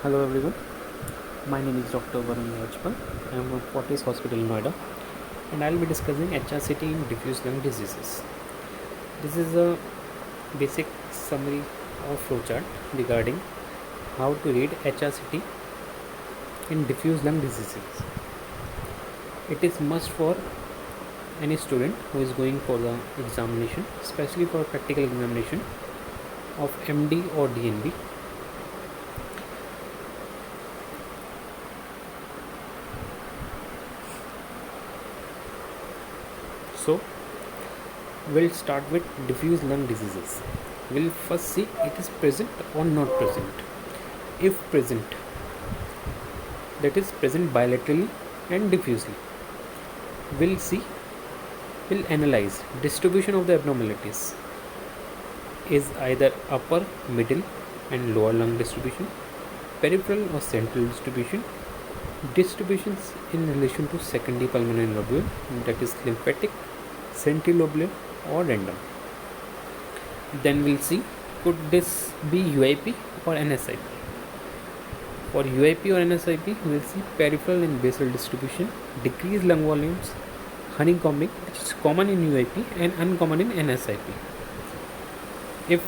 Hello everyone, my name is Dr. Varun Rajpal. I am from Fortis Hospital in Noida and I will be discussing HRCT in diffuse lung diseases. This is a basic summary or flowchart regarding how to read HRCT in diffuse lung diseases. It is must for any student who is going for the examination, especially for practical examination of MD or DNB. So we'll start with diffuse lung diseases. We'll first see it is present or not present. If present, that is present bilaterally and diffusely. We'll analyze distribution of the abnormalities is either upper, middle and lower lung distribution, peripheral or central distribution, distributions in relation to secondary pulmonary lobule, that is lymphatic, centrilobular or random. Then we'll see could this be UIP or NSIP. For UIP or NSIP, we'll see peripheral and basal distribution, decreased lung volumes, honeycombing, which is common in UIP and uncommon in NSIP. If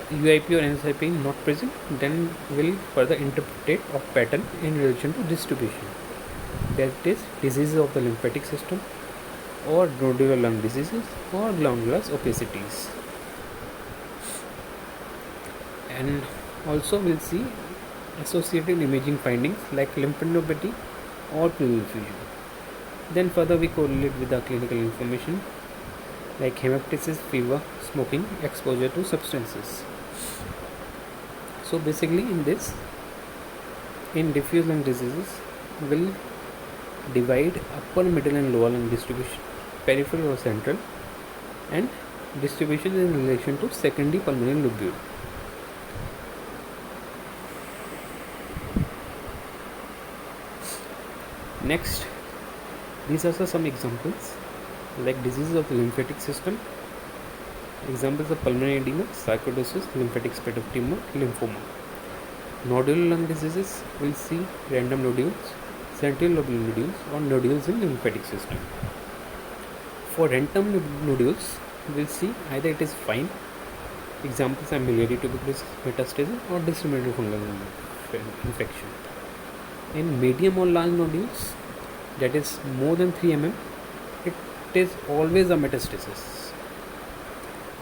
UIP or NSIP not present, then we'll further interpret a pattern in relation to distribution. That is diseases of the lymphatic system or nodular lung diseases or glandular opacities. And also we'll see associated imaging findings like lymphadenopathy or pleural effusion. Then further we correlate with the clinical information like hemoptysis, fever, smoking, exposure to substances. So basically in diffuse lung diseases, we'll divide upper, middle and lower lung distribution, peripheral or central, and distribution in relation to secondary pulmonary lobule. Next, these are some examples like diseases of the lymphatic system. Examples of pulmonary edema, sarcoidosis, lymphatic spread of tumor, lymphoma. Nodular lung diseases, we'll see random nodules, central lobular nodules or nodules in lymphatic system. For random nodules, we'll see either it is fine, examples are miliary tuberculosis metastasis or disseminated fungal infection. In medium or large nodules, that is more than 3 mm, it is always a metastasis.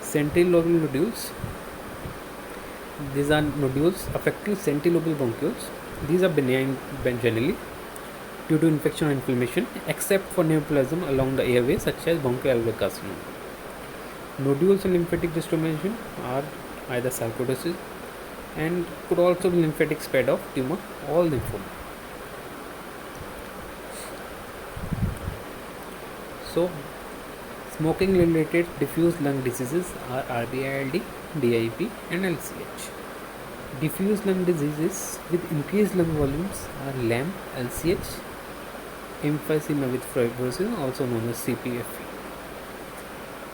Central lobular nodules, these are nodules affecting central lobular bronchioles. These are benign generally due to infection or inflammation, except for neoplasm along the airways such as bronchoalveolar carcinoma. Nodules in lymphatic distribution are either sarcoidosis and could also be lymphatic spread of tumor or lymphoma. So, smoking related diffuse lung diseases are RBILD, DIP and LCH. Diffuse lung diseases with increased lung volumes are LAM, LCH, emphysema with fibrosis, also known as CPFE.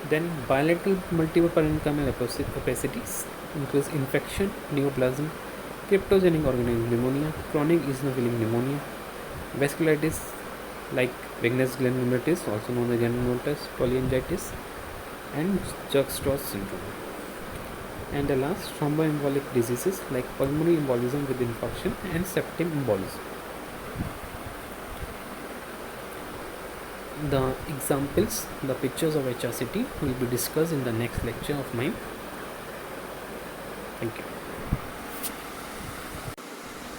Then bilateral multiple parenchymal opacities includes infection, neoplasm, cryptogenic organized pneumonia, chronic eosinophilic pneumonia, vasculitis like Wegener's granulomatosis, also known as granulomatous polyangiitis, and Church-Strauss syndrome. And the last, thromboembolic diseases like pulmonary embolism with infarction and septic embolism. The examples, the pictures of HRCT will be discussed in the next lecture of mine. Thank you.